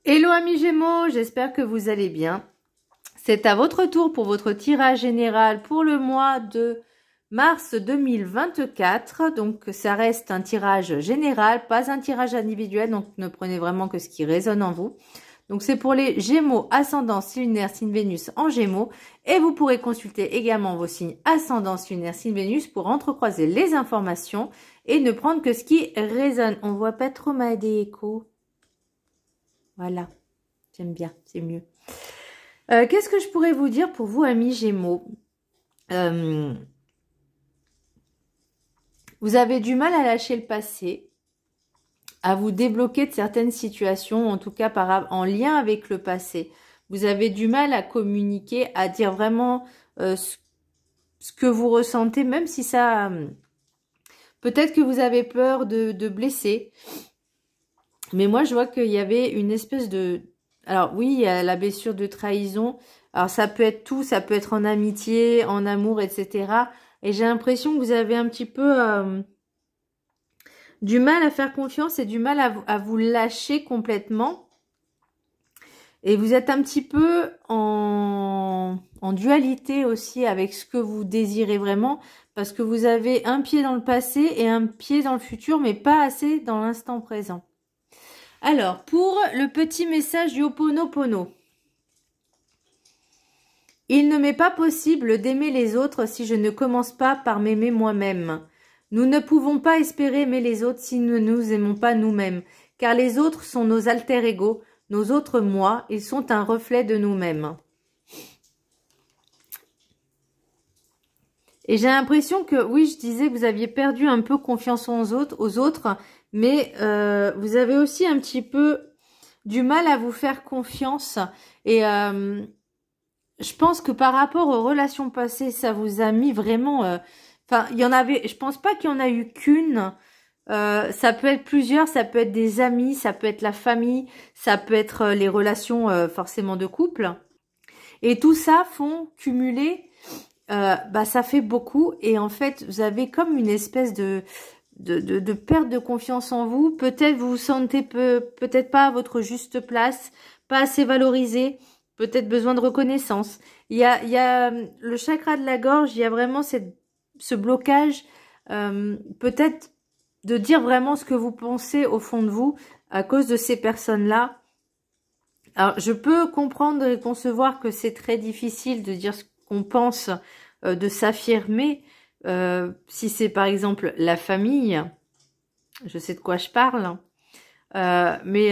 Hello amis Gémeaux, j'espère que vous allez bien. C'est à votre tour pour votre tirage général pour le mois de mars 2024. Donc ça reste un tirage général, pas un tirage individuel, donc ne prenez vraiment que ce qui résonne en vous. Donc c'est pour les Gémeaux, ascendant, signe lunaire, signe Vénus en Gémeaux. Et vous pourrez consulter également vos signes ascendant, signe lunaire, signe Vénus pour entrecroiser les informations et ne prendre que ce qui résonne. On voit pas trop ma déco. Voilà, j'aime bien, c'est mieux. Qu'est-ce que je pourrais vous dire pour vous, amis Gémeaux? Vous avez du mal à lâcher le passé, à vous débloquer de certaines situations, en tout cas en lien avec le passé. Vous avez du mal à communiquer, à dire vraiment ce que vous ressentez, même si ça... peut-être que vous avez peur de blesser. Mais moi, je vois qu'il y avait une espèce de... Alors oui, il y a la blessure de trahison. Alors ça peut être tout, ça peut être en amitié, en amour, etc. Et j'ai l'impression que vous avez un petit peu du mal à faire confiance et du mal à vous lâcher complètement. Et vous êtes un petit peu en dualité aussi avec ce que vous désirez vraiment. Parce que vous avez un pied dans le passé et un pied dans le futur, mais pas assez dans l'instant présent. Alors, pour le petit message du Ho'oponopono. Il ne m'est pas possible d'aimer les autres si je ne commence pas par m'aimer moi-même. Nous ne pouvons pas espérer aimer les autres si nous ne nous aimons pas nous-mêmes, car les autres sont nos alter-ego, nos autres moi, ils sont un reflet de nous-mêmes. Et j'ai l'impression que, oui, je disais que vous aviez perdu un peu confiance aux autres, mais vous avez aussi un petit peu du mal à vous faire confiance. Et je pense que par rapport aux relations passées, ça vous a mis vraiment... Enfin, il y en avait... Je pense pas qu'il y en a eu qu'une. Ça peut être plusieurs, ça peut être des amis, ça peut être la famille, ça peut être les relations forcément de couple. Et tout ça font cumuler... ça fait beaucoup. Et en fait, vous avez comme une espèce de perte de confiance en vous. Peut-être vous vous sentez peut-être pas à votre juste place, pas assez valorisé, peut-être besoin de reconnaissance. Il y a le chakra de la gorge, il y a vraiment ce blocage, peut-être de dire vraiment ce que vous pensez au fond de vous à cause de ces personnes-là. Alors, je peux comprendre et concevoir que c'est très difficile de dire ce qu'on pense, de s'affirmer. Si c'est par exemple la famille, je sais de quoi je parle, mais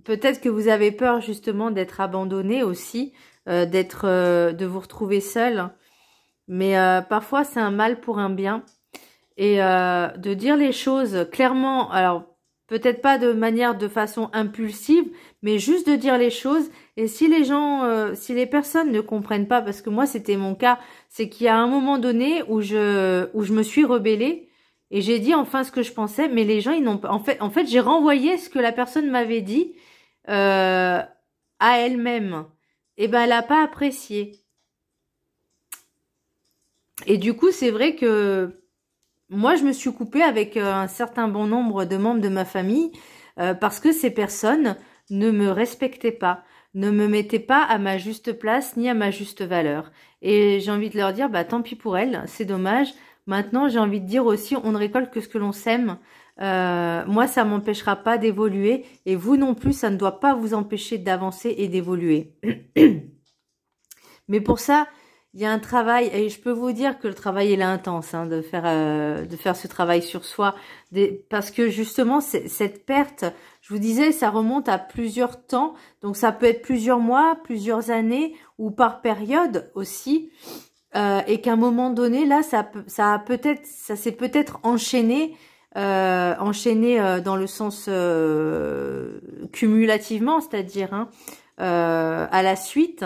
peut-être que vous avez peur justement d'être abandonné aussi, de vous retrouver seul, mais parfois c'est un mal pour un bien, et de dire les choses clairement, alors peut-être pas de façon impulsive, mais juste de dire les choses. Et si les gens, si les personnes ne comprennent pas, parce que moi c'était mon cas, c'est qu'il y a un moment donné où je me suis rebellée et j'ai dit enfin ce que je pensais, mais les gens ils n'ont pas. En fait j'ai renvoyé ce que la personne m'avait dit à elle-même. Et ben elle a pas apprécié. Et du coup c'est vrai que moi, je me suis coupée avec un certain bon nombre de membres de ma famille parce que ces personnes ne me respectaient pas, ne me mettaient pas à ma juste place ni à ma juste valeur. Et j'ai envie de leur dire, bah tant pis pour elles, c'est dommage. Maintenant, j'ai envie de dire aussi, on ne récolte que ce que l'on sème. Moi, ça m'empêchera pas d'évoluer et vous non plus, ça ne doit pas vous empêcher d'avancer et d'évoluer. Mais pour ça... il y a un travail, et je peux vous dire que le travail est intense, hein, de faire ce travail sur soi, parce que justement, cette perte, je vous disais, ça remonte à plusieurs temps, donc ça peut être plusieurs mois, plusieurs années, ou par période aussi, et qu'à un moment donné, là, ça s'est peut-être enchaîné, dans le sens cumulativement, c'est-à-dire hein, à la suite,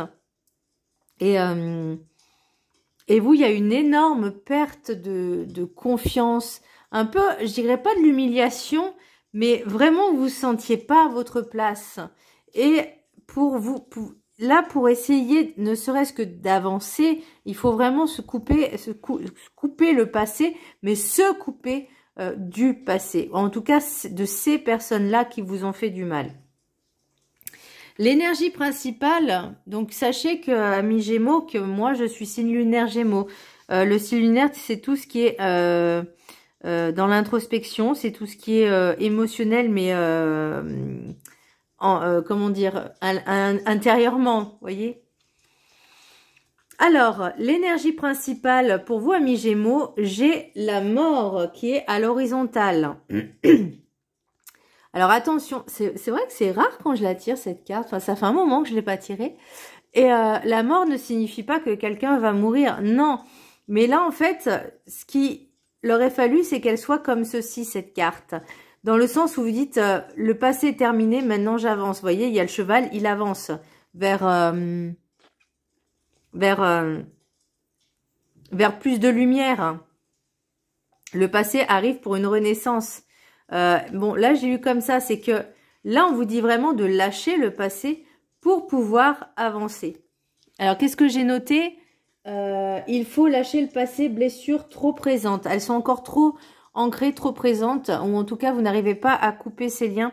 et vous, il y a une énorme perte de confiance, un peu, je dirais pas de l'humiliation, mais vraiment vous sentiez pas à votre place. Et pour essayer, ne serait-ce que d'avancer, il faut vraiment se couper le passé, mais se couper du passé. En tout cas, de ces personnes-là qui vous ont fait du mal. L'énergie principale, donc sachez que, amis Gémeaux, que moi je suis signe lunaire Gémeaux. Le signe lunaire, c'est tout ce qui est dans l'introspection, c'est tout ce qui est émotionnel, mais comment dire, intérieurement, vous voyez. Alors, l'énergie principale pour vous, amis Gémeaux, j'ai la mort qui est à l'horizontale. Alors attention, c'est vrai que c'est rare quand je la tire cette carte, enfin ça fait un moment que je ne l'ai pas tirée. Et la mort ne signifie pas que quelqu'un va mourir, non. Mais là en fait, ce qui leur aurait fallu, c'est qu'elle soit comme ceci, cette carte. Dans le sens où vous dites, le passé est terminé, maintenant j'avance. Vous voyez, il y a le cheval, il avance vers plus de lumière. Le passé arrive pour une renaissance. Bon, là, j'ai eu comme ça, c'est que là, on vous dit vraiment de lâcher le passé pour pouvoir avancer. Alors, qu'est-ce que j'ai noté? Il faut lâcher le passé, blessures trop présentes. Elles sont encore trop ancrées, trop présentes, ou en tout cas, vous n'arrivez pas à couper ces liens.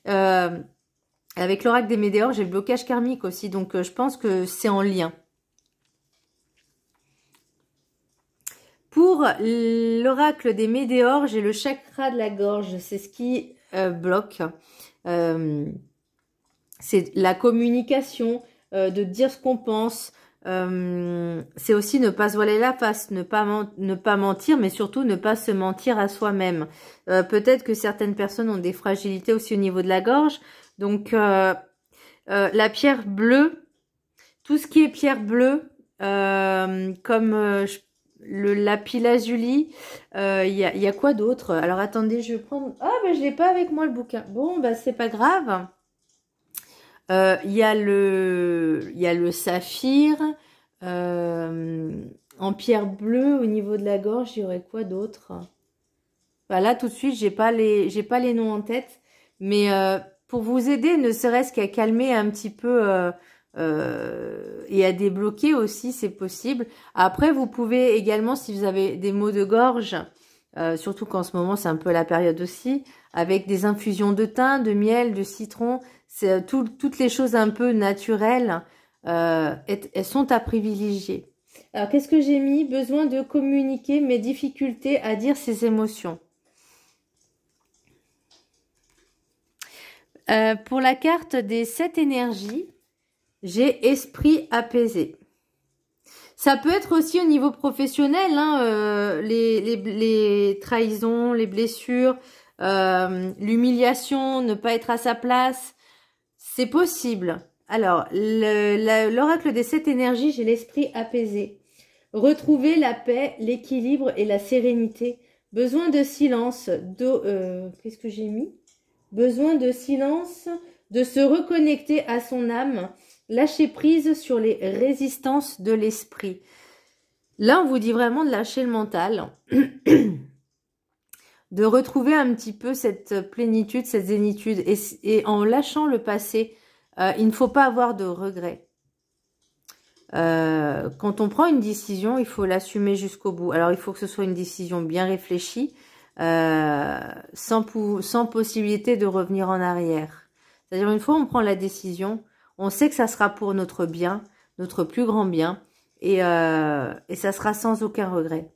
Avec l'oracle des météores, j'ai le blocage karmique aussi, donc je pense que c'est en lien. Pour l'oracle des météores, j'ai le chakra de la gorge. C'est ce qui bloque. C'est la communication, de dire ce qu'on pense. C'est aussi ne pas se voiler la face, ne pas mentir, mais surtout ne pas se mentir à soi-même. Peut-être que certaines personnes ont des fragilités aussi au niveau de la gorge. Donc, la pierre bleue, tout ce qui est pierre bleue, comme... le lapis lazuli, il y a quoi d'autre? Alors attendez, je vais prendre... Ah ben je l'ai pas avec moi le bouquin. Bon ben c'est pas grave. Il y a le saphir en pierre bleue au niveau de la gorge. Il y aurait quoi d'autre? Ben là tout de suite j'ai pas les noms en tête, mais pour vous aider, ne serait-ce qu'à calmer un petit peu et à débloquer aussi, c'est possible. Après, vous pouvez également, si vous avez des maux de gorge, surtout qu'en ce moment, c'est un peu la période aussi, avec des infusions de thym, de miel, de citron, c'est toutes les choses un peu naturelles, elles sont à privilégier. Alors, qu'est-ce que j'ai mis? Besoin de communiquer mes difficultés à dire ses émotions. Pour la carte des 7 énergies, j'ai esprit apaisé. Ça peut être aussi au niveau professionnel, hein, les trahisons, les blessures, l'humiliation, ne pas être à sa place. C'est possible. Alors, l'oracle des 7 énergies, j'ai l'esprit apaisé. Retrouver la paix, l'équilibre et la sérénité. Besoin de silence. Qu'est-ce que j'ai mis? Besoin de silence, de se reconnecter à son âme. Lâcher prise sur les résistances de l'esprit. Là, on vous dit vraiment de lâcher le mental. De retrouver un petit peu cette plénitude, cette zénitude. Et en lâchant le passé, il ne faut pas avoir de regrets. Quand on prend une décision, il faut l'assumer jusqu'au bout. Alors, il faut que ce soit une décision bien réfléchie, sans possibilité de revenir en arrière. C'est-à-dire, une fois on prend la décision, on sait que ça sera pour notre bien, notre plus grand bien, et ça sera sans aucun regret.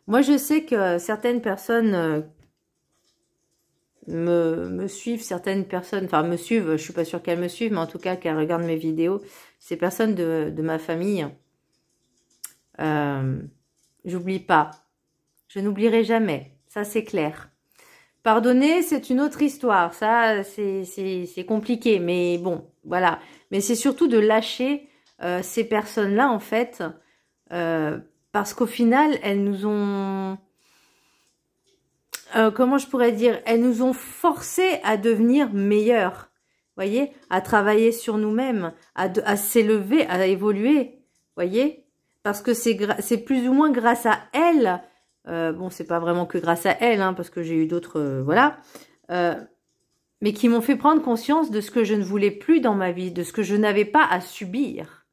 Moi, je sais que certaines personnes me suivent, certaines personnes, enfin me suivent, je suis pas sûre qu'elles me suivent, mais en tout cas qu'elles regardent mes vidéos. Ces personnes de ma famille, j'oublie pas. Je n'oublierai jamais, ça c'est clair. Pardonner, c'est une autre histoire. Ça, c'est compliqué. Mais bon, voilà. Mais c'est surtout de lâcher ces personnes-là, en fait. Parce qu'au final, elles nous ont... comment je pourrais dire? Elles nous ont forcés à devenir meilleurs. Vous voyez? À travailler sur nous-mêmes. À s'élever, à évoluer. Vous voyez? Parce que c'est plus ou moins grâce à elles... bon, c'est pas vraiment que grâce à elle, hein, parce que j'ai eu d'autres, voilà, mais qui m'ont fait prendre conscience de ce que je ne voulais plus dans ma vie, de ce que je n'avais pas à subir.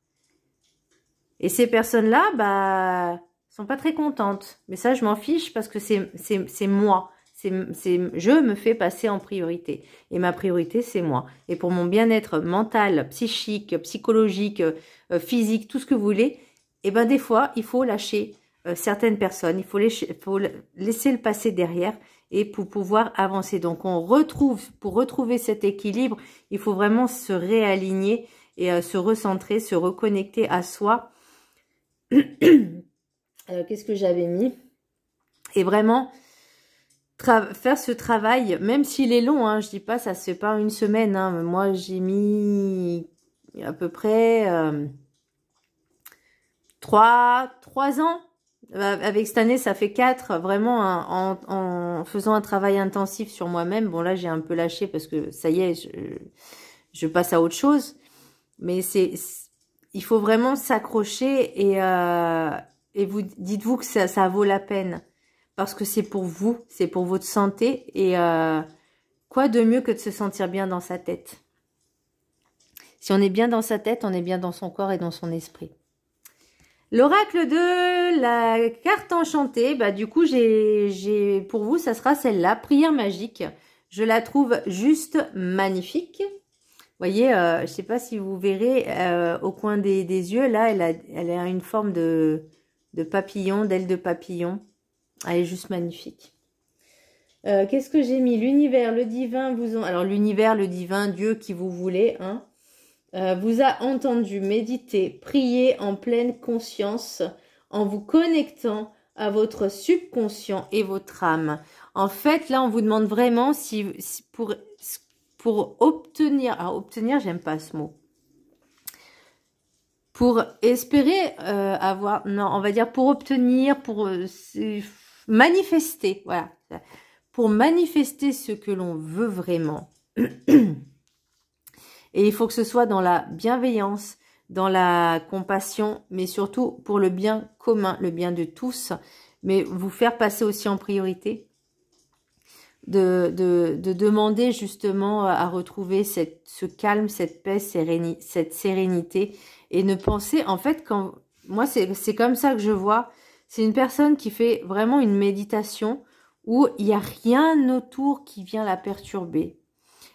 Et ces personnes-là, bah, sont pas très contentes. Mais ça, je m'en fiche parce que c'est moi. Je me fais passer en priorité. Et ma priorité, c'est moi. Et pour mon bien-être mental, psychique, psychologique, physique, tout ce que vous voulez, et ben des fois, il faut lâcher certaines personnes. Il faut laisser le passé derrière et pour pouvoir avancer. Donc, pour retrouver cet équilibre, il faut vraiment se réaligner et se recentrer, se reconnecter à soi. Alors, qu'est-ce que j'avais mis? Et vraiment faire ce travail, même s'il est long, hein, je dis pas ça se fait pas une semaine, hein, moi j'ai mis à peu près 3 ans, avec cette année ça fait 4, vraiment en faisant un travail intensif sur moi-même. Bon là j'ai un peu lâché parce que ça y est, je passe à autre chose, mais il faut vraiment s'accrocher et vous dites-vous que ça vaut la peine. Parce que c'est pour vous, c'est pour votre santé. Et quoi de mieux que de se sentir bien dans sa tête? Si on est bien dans sa tête, on est bien dans son corps et dans son esprit. L'oracle de la carte enchantée, bah du coup, pour vous, ça sera celle-là, prière magique. Je la trouve juste magnifique. Vous voyez, je ne sais pas si vous verrez, au coin des yeux, là, elle a une forme de papillon, d'aile de papillon. Elle est juste magnifique. Qu'est-ce que j'ai mis? L'univers, le divin alors l'univers, le divin, Dieu, qui vous voulez, hein, vous a entendu méditer, prier en pleine conscience, en vous connectant à votre subconscient et votre âme. En fait, là, on vous demande vraiment si pour obtenir, alors obtenir, j'aime pas ce mot. Pour espérer non, on va dire pour obtenir, pour manifester, voilà. Pour manifester ce que l'on veut vraiment. Et il faut que ce soit dans la bienveillance, dans la compassion, mais surtout pour le bien commun, le bien de tous. Mais vous faire passer aussi en priorité. De demander justement à retrouver ce calme, cette paix, cette sérénité. Et ne penser, en fait, moi c'est comme ça que je vois. C'est une personne qui fait vraiment une méditation où il n'y a rien autour qui vient la perturber.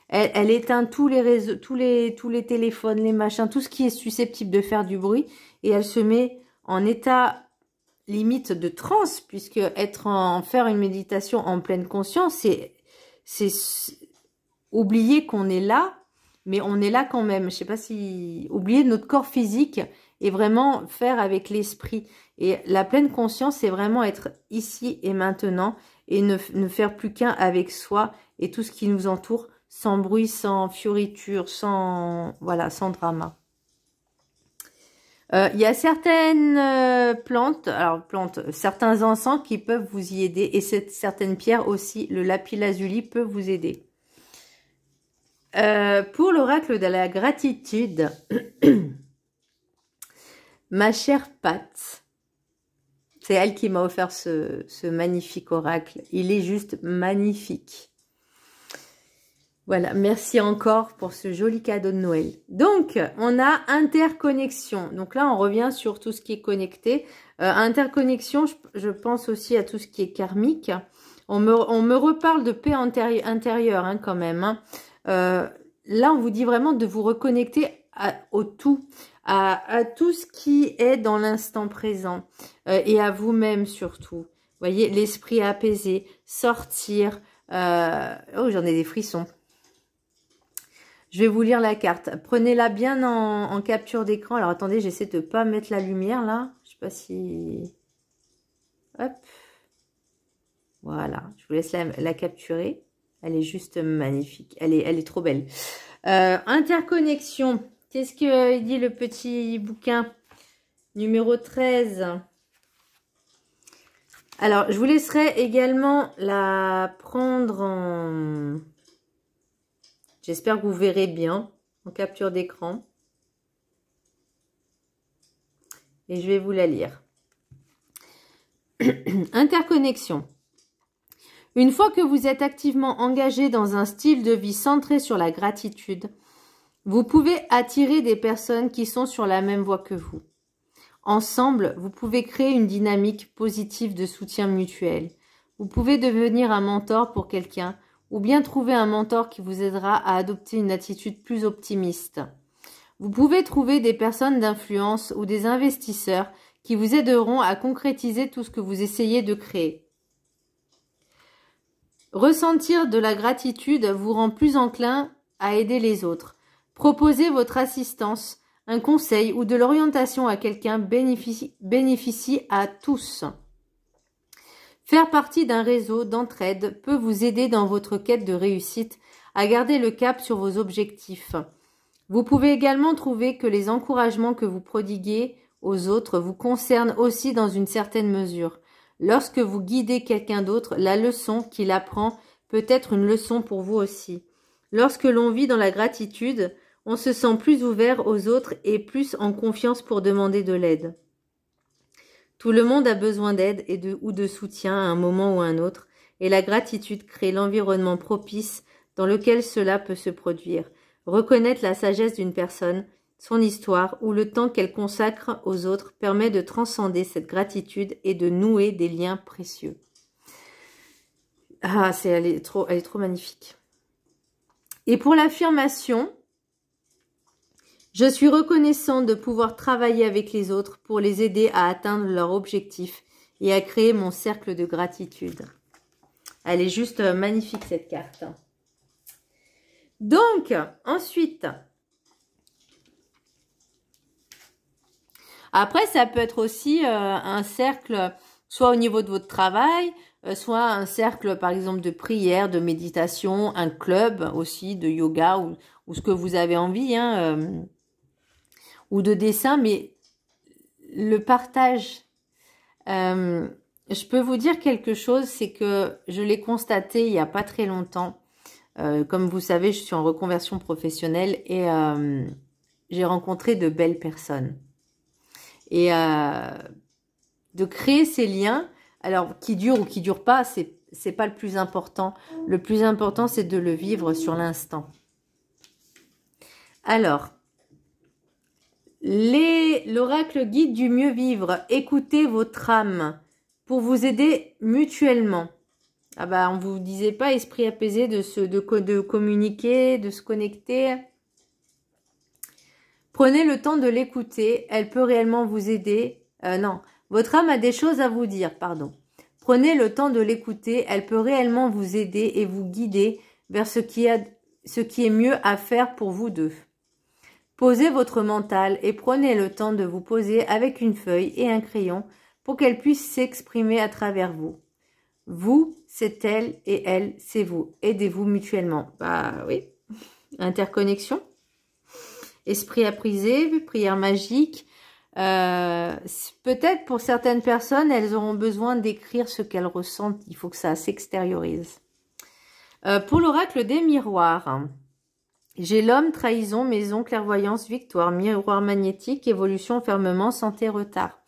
Elle éteint tous les réseaux, tous les téléphones, les machins, tout ce qui est susceptible de faire du bruit, et elle se met en état limite de transe, puisque faire une méditation en pleine conscience, c'est oublier qu'on est là, mais on est là quand même. Je sais pas si oublier notre corps physique et vraiment faire avec l'esprit. Et la pleine conscience, c'est vraiment être ici et maintenant et ne faire plus qu'un avec soi et tout ce qui nous entoure, sans bruit, sans fioriture, sans drama. Il y a certaines certains encens qui peuvent vous y aider et certaines pierres aussi, le lapis-lazuli peut vous aider. Pour l'oracle de la gratitude, ma chère Pat, c'est elle qui m'a offert ce magnifique oracle. Il est juste magnifique. Voilà, merci encore pour ce joli cadeau de Noël. Donc, on a interconnexion. Donc là, on revient sur tout ce qui est connecté. Interconnexion, je pense aussi à tout ce qui est karmique. On me reparle de paix intérieure hein, quand même. Hein. Là, on vous dit vraiment de vous reconnecter au tout, à tout ce qui est dans l'instant présent et à vous-même surtout. Vous voyez, l'esprit apaisé, sortir. Oh, j'en ai des frissons. Je vais vous lire la carte. Prenez-la bien en capture d'écran. Alors, attendez, j'essaie de ne pas mettre la lumière, là. Je ne sais pas si... Hop. Voilà. Je vous laisse la capturer. Elle est juste magnifique. Elle est trop belle. Interconnexion. Qu'est-ce qu'il dit, le petit bouquin numéro 13? Alors, je vous laisserai également la prendre en... J'espère que vous verrez bien en capture d'écran. Et je vais vous la lire. Interconnexion. Une fois que vous êtes activement engagé dans un style de vie centré sur la gratitude, vous pouvez attirer des personnes qui sont sur la même voie que vous. Ensemble, vous pouvez créer une dynamique positive de soutien mutuel. Vous pouvez devenir un mentor pour quelqu'un ou bien trouver un mentor qui vous aidera à adopter une attitude plus optimiste. Vous pouvez trouver des personnes d'influence ou des investisseurs qui vous aideront à concrétiser tout ce que vous essayez de créer. Ressentir de la gratitude vous rend plus enclin à aider les autres. Proposer votre assistance, un conseil ou de l'orientation à quelqu'un bénéficie à tous. Faire partie d'un réseau d'entraide peut vous aider dans votre quête de réussite à garder le cap sur vos objectifs. Vous pouvez également trouver que les encouragements que vous prodiguez aux autres vous concernent aussi dans une certaine mesure. Lorsque vous guidez quelqu'un d'autre, la leçon qu'il apprend peut être une leçon pour vous aussi. Lorsque l'on vit dans la gratitude, on se sent plus ouvert aux autres et plus en confiance pour demander de l'aide. Tout le monde a besoin d'aide ou de soutien à un moment ou à un autre, et la gratitude crée l'environnement propice dans lequel cela peut se produire. Reconnaître la sagesse d'une personne, son histoire ou le temps qu'elle consacre aux autres permet de transcender cette gratitude et de nouer des liens précieux. Ah, elle est trop magnifique. Et pour l'affirmation, je suis reconnaissante de pouvoir travailler avec les autres pour les aider à atteindre leurs objectifs et à créer mon cercle de gratitude. Elle est juste magnifique cette carte. Donc, ensuite, après ça peut être aussi un cercle, soit au niveau de votre travail, soit un cercle par exemple de prière, de méditation, un club aussi de yoga ou ce que vous avez envie, hein, ou de dessin, mais le partage, je peux vous dire quelque chose, c'est que je l'ai constaté il n'y a pas très longtemps. Comme vous savez, je suis en reconversion professionnelle et j'ai rencontré de belles personnes. Et de créer ces liens, alors qui durent ou qui durent pas, c'est pas le plus important. Le plus important, c'est de le vivre sur l'instant. Alors, l'oracle guide du mieux vivre. Écoutez votre âme pour vous aider mutuellement. Ah bah, on vous disait pas esprit apaisé de communiquer, de se connecter. Prenez le temps de l'écouter, elle peut réellement vous aider. Non, votre âme a des choses à vous dire, pardon. Prenez le temps de l'écouter, elle peut réellement vous aider et vous guider vers ce qui est mieux à faire pour vous deux. Posez votre mental et prenez le temps de vous poser avec une feuille et un crayon pour qu'elle puisse s'exprimer à travers vous. Vous, c'est elle et elle, c'est vous. Aidez-vous mutuellement. Bah oui, interconnexion. Esprit apaisé, prière magique. Peut-être pour certaines personnes, elles auront besoin d'écrire ce qu'elles ressentent. Il faut que ça s'extériorise. Pour l'oracle des miroirs, j'ai l'homme, trahison, maison, clairvoyance, victoire, miroir magnétique, évolution, fermement, santé, retard.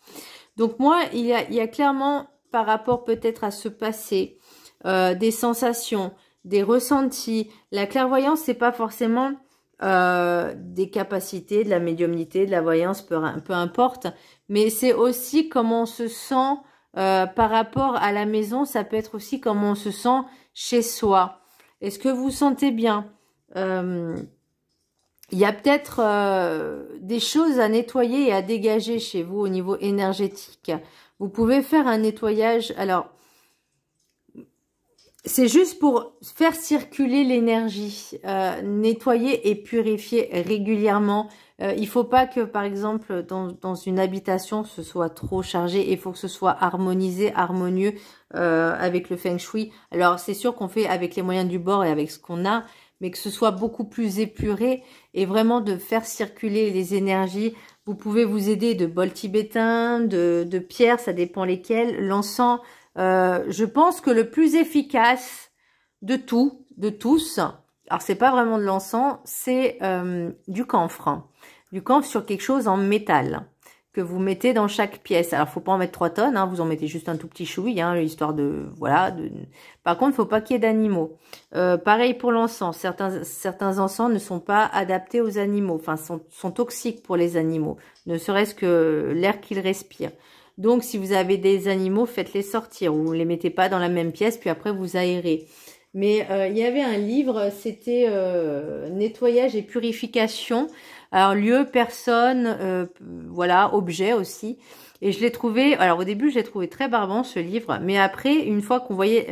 Donc moi, il y a clairement, par rapport peut-être à ce passé, des sensations, des ressentis. La clairvoyance, c'est pas forcément des capacités, de la médiumnité, de la voyance, peu importe. Mais c'est aussi comment on se sent par rapport à la maison. Ça peut être aussi comment on se sent chez soi. Est-ce que vous vous sentez bien? Il y a peut-être des choses à nettoyer et à dégager chez vous au niveau énergétique. Vous pouvez faire un nettoyage. Alors, c'est juste pour faire circuler l'énergie, nettoyer et purifier régulièrement. Il faut pas que, par exemple, dans une habitation, ce soit trop chargé. Il faut que ce soit harmonisé, harmonieux avec le feng shui. Alors, c'est sûr qu'on fait avec les moyens du bord et avec ce qu'on a, mais que ce soit beaucoup plus épuré et vraiment de faire circuler les énergies. Vous pouvez vous aider de bols tibétains, de pierres, ça dépend lesquelles. L'encens, je pense que le plus efficace de tous, alors c'est pas vraiment de l'encens, c'est du camphre. Du camphre sur quelque chose en métal que vous mettez dans chaque pièce. Alors, faut pas en mettre 3 tonnes, hein, vous en mettez juste un tout petit chouï, hein, histoire de, voilà. Par contre, faut pas qu'il y ait d'animaux. Pareil pour l'encens. Certains encens ne sont pas adaptés aux animaux, enfin, sont toxiques pour les animaux, ne serait-ce que l'air qu'ils respirent. Donc, si vous avez des animaux, faites-les sortir ou les mettez pas dans la même pièce, puis après vous aérez. Mais il y avait un livre, c'était nettoyage et purification. Alors, lieu, personne, voilà, objet aussi. Et je l'ai trouvé, alors au début, je l'ai trouvé très barbant ce livre, mais après, une fois qu'on voyait,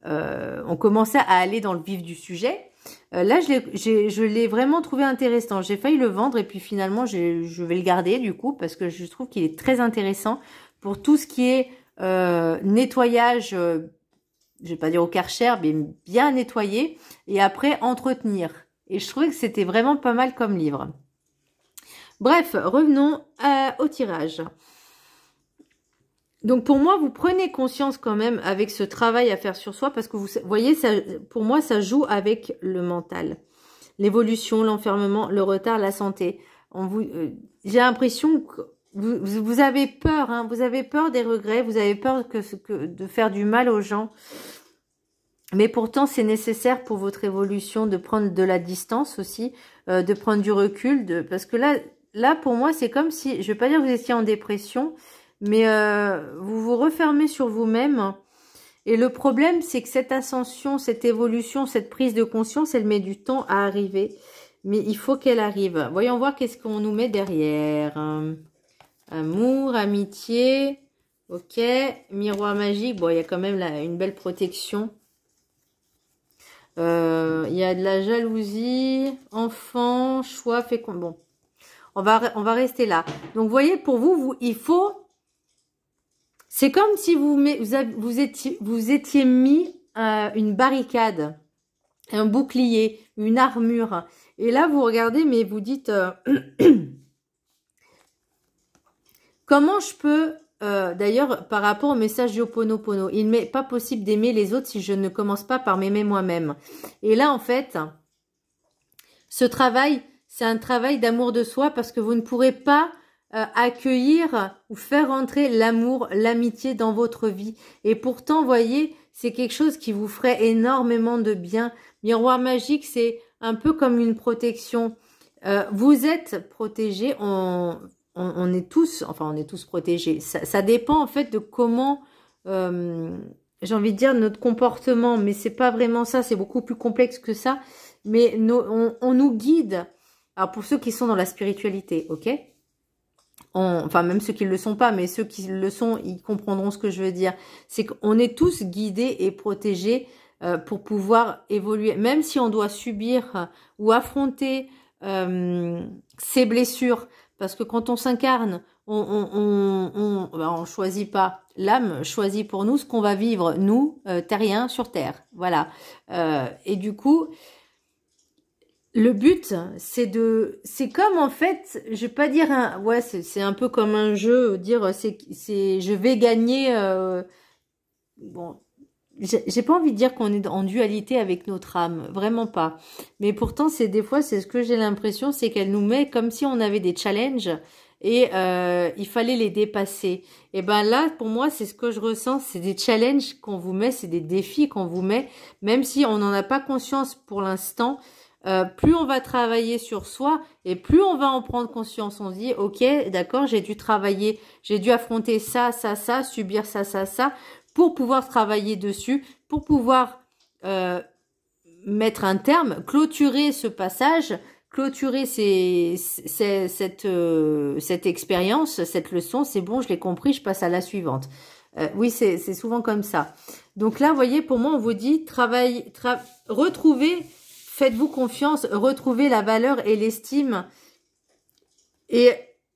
on commençait à aller dans le vif du sujet, là, je l'ai vraiment trouvé intéressant. J'ai failli le vendre et puis finalement, je vais le garder du coup parce que je trouve qu'il est très intéressant pour tout ce qui est nettoyage, je vais pas dire au Karcher, mais bien nettoyer et après entretenir. Et je trouvais que c'était vraiment pas mal comme livre. Bref, revenons au tirage. Donc pour moi, vous prenez conscience quand même avec ce travail à faire sur soi parce que vous voyez, ça, pour moi, ça joue avec le mental. L'évolution, l'enfermement, le retard, la santé. J'ai l'impression que vous avez peur, hein, vous avez peur des regrets, vous avez peur de faire du mal aux gens. Mais pourtant, c'est nécessaire pour votre évolution de prendre de la distance aussi, de prendre du recul, parce que là, pour moi, c'est comme si, je vais pas dire que vous étiez en dépression, mais vous vous refermez sur vous-même. Et le problème, c'est que cette ascension, cette évolution, cette prise de conscience, elle met du temps à arriver. Mais il faut qu'elle arrive. Voyons voir qu'est-ce qu'on nous met derrière. Amour, amitié, ok. Miroir magique, bon, il y a quand même là une belle protection. Il y a de la jalousie, enfant, choix, fécond. Bon, on va rester là. Donc, vous voyez, pour vous, il faut... C'est comme si vous étiez mis une barricade, un bouclier, une armure. Et là, vous regardez, mais vous dites, comment je peux, d'ailleurs, par rapport au message du Ho'oponopono, il n'est pas possible d'aimer les autres si je ne commence pas par m'aimer moi-même. Et là, en fait, ce travail, c'est un travail d'amour de soi parce que vous ne pourrez pas accueillir ou faire entrer l'amour, l'amitié dans votre vie. Et pourtant, voyez, c'est quelque chose qui vous ferait énormément de bien. Miroir magique, c'est un peu comme une protection. Vous êtes protégés, on est tous, enfin on est tous protégés. Ça dépend en fait de comment, j'ai envie de dire notre comportement, mais c'est pas vraiment ça, c'est beaucoup plus complexe que ça. Mais on nous guide. Alors pour ceux qui sont dans la spiritualité, ok? Enfin même ceux qui ne le sont pas, mais ceux qui le sont, ils comprendront ce que je veux dire. C'est qu'on est tous guidés et protégés pour pouvoir évoluer. Même si on doit subir ou affronter ces blessures, parce que quand on s'incarne, on choisit pas. L'âme choisit pour nous ce qu'on va vivre, nous, terriens sur Terre. Voilà. Et du coup... Le but, c'est comme en fait, je vais pas dire ouais, c'est un peu comme un jeu, dire je vais gagner, bon, j'ai pas envie de dire qu'on est en dualité avec notre âme, vraiment pas. Mais pourtant, des fois, c'est ce que j'ai l'impression, c'est qu'elle nous met comme si on avait des challenges et il fallait les dépasser. Et ben là, pour moi, c'est ce que je ressens, c'est des challenges qu'on vous met, c'est des défis qu'on vous met, même si on n'en a pas conscience pour l'instant. Plus on va travailler sur soi et plus on va en prendre conscience. On se dit, ok, d'accord, j'ai dû travailler, j'ai dû affronter ça, ça, ça, subir ça, ça, ça, pour pouvoir travailler dessus, pour pouvoir mettre un terme, clôturer ce passage, clôturer cette expérience, cette leçon. C'est bon, je l'ai compris, je passe à la suivante. Oui, c'est souvent comme ça. Donc là, vous voyez, pour moi, on vous dit, retrouvez... Faites-vous confiance, retrouvez la valeur et l'estime et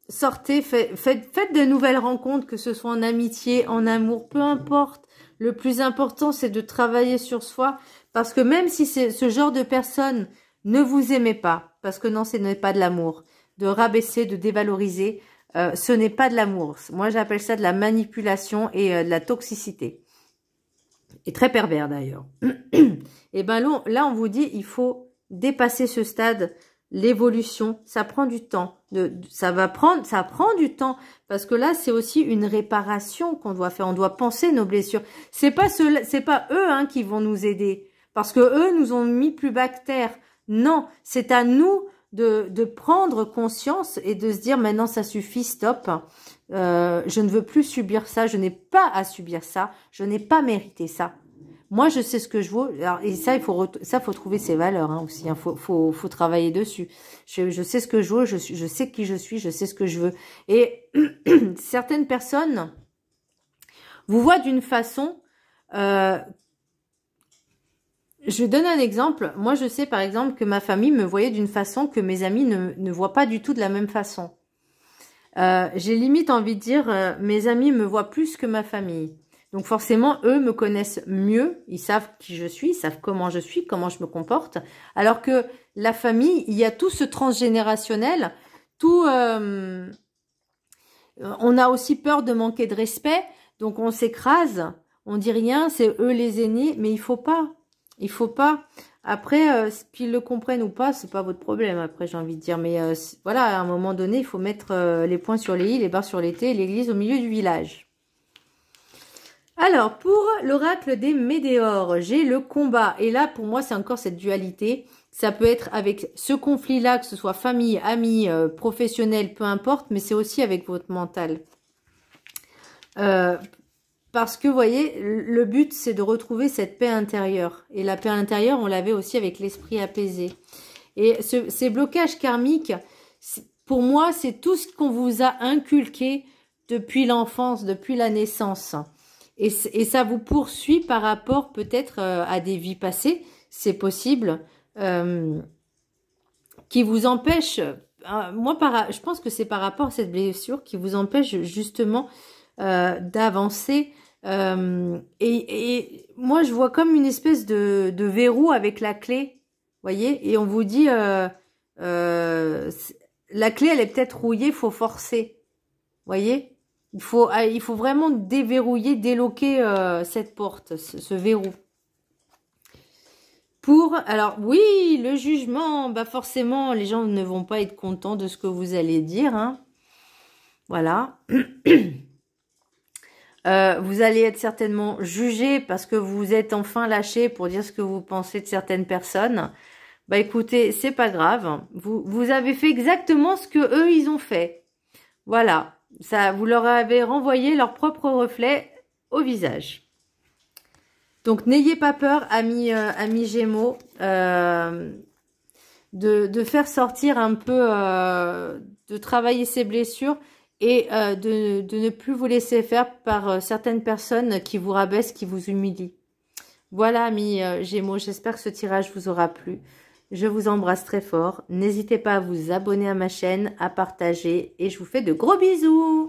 sortez, faites de nouvelles rencontres, que ce soit en amitié, en amour, peu importe. Le plus important, c'est de travailler sur soi parce que même si ce genre de personne ne vous aimait pas, parce que non, ce n'est pas de l'amour, de rabaisser, de dévaloriser, ce n'est pas de l'amour. Moi, j'appelle ça de la manipulation et de la toxicité. Et très pervers d'ailleurs. Et ben là, on vous dit, il faut dépasser ce stade, l'évolution, ça prend du temps. Ça prend du temps parce que là, c'est aussi une réparation qu'on doit faire. On doit penser nos blessures. C'est pas eux qui vont nous aider parce que eux nous ont mis plus bas que terre. Non, c'est à nous de prendre conscience et de se dire maintenant ça suffit, stop. Je ne veux plus subir ça, je n'ai pas à subir ça, je n'ai pas mérité ça. Moi, je sais ce que je vaux. Alors, et ça, faut trouver ses valeurs hein, aussi. Hein. Faut travailler dessus. Je sais ce que je vaux, je sais qui je suis, je sais ce que je veux. Et certaines personnes vous voient d'une façon. Je donne un exemple. Moi, je sais par exemple que ma famille me voyait d'une façon que mes amis ne voient pas du tout de la même façon. J'ai limite envie de dire, mes amis me voient plus que ma famille. Donc forcément, eux me connaissent mieux, ils savent qui je suis, ils savent comment je suis, comment je me comporte. Alors que la famille, il y a tout ce transgénérationnel, tout... on a aussi peur de manquer de respect, donc on s'écrase, on dit rien, c'est eux les aînés, mais il faut pas. Il faut pas. Après, qu'ils le comprennent ou pas, c'est pas votre problème, après j'ai envie de dire. Mais voilà, à un moment donné, il faut mettre les points sur les i, les barres sur les t, et l'église au milieu du village. Alors, pour l'oracle des météores, j'ai le combat. Et là, pour moi, c'est encore cette dualité. Ça peut être avec ce conflit-là, que ce soit famille, amis, professionnel, peu importe, mais c'est aussi avec votre mental. Parce que, vous voyez, le but, c'est de retrouver cette paix intérieure. Et la paix intérieure, on l'avait aussi avec l'esprit apaisé. Et ces blocages karmiques, pour moi, c'est tout ce qu'on vous a inculqué depuis l'enfance, depuis la naissance. Et ça vous poursuit par rapport peut-être à des vies passées, c'est possible, qui vous empêche, je pense que c'est par rapport à cette blessure qui vous empêche justement d'avancer. Et moi, je vois comme une espèce de verrou avec la clé, voyez, et on vous dit, la clé, elle est peut-être rouillée, il faut forcer, voyez. Il faut vraiment déverrouiller, déloquer cette porte, ce verrou. Alors oui, le jugement, bah forcément, les gens ne vont pas être contents de ce que vous allez dire. Hein. Voilà. Vous allez être certainement jugé parce que vous êtes enfin lâché pour dire ce que vous pensez de certaines personnes. Bah écoutez, c'est pas grave. Vous avez fait exactement ce que eux, ils ont fait. Voilà. Ça, vous leur avez renvoyé leur propre reflet au visage. Donc, n'ayez pas peur, amis Gémeaux, de faire sortir un peu, de travailler ces blessures et de ne plus vous laisser faire par certaines personnes qui vous rabaissent, qui vous humilient. Voilà, amis Gémeaux, j'espère que ce tirage vous aura plu. Je vous embrasse très fort. N'hésitez pas à vous abonner à ma chaîne, à partager et je vous fais de gros bisous.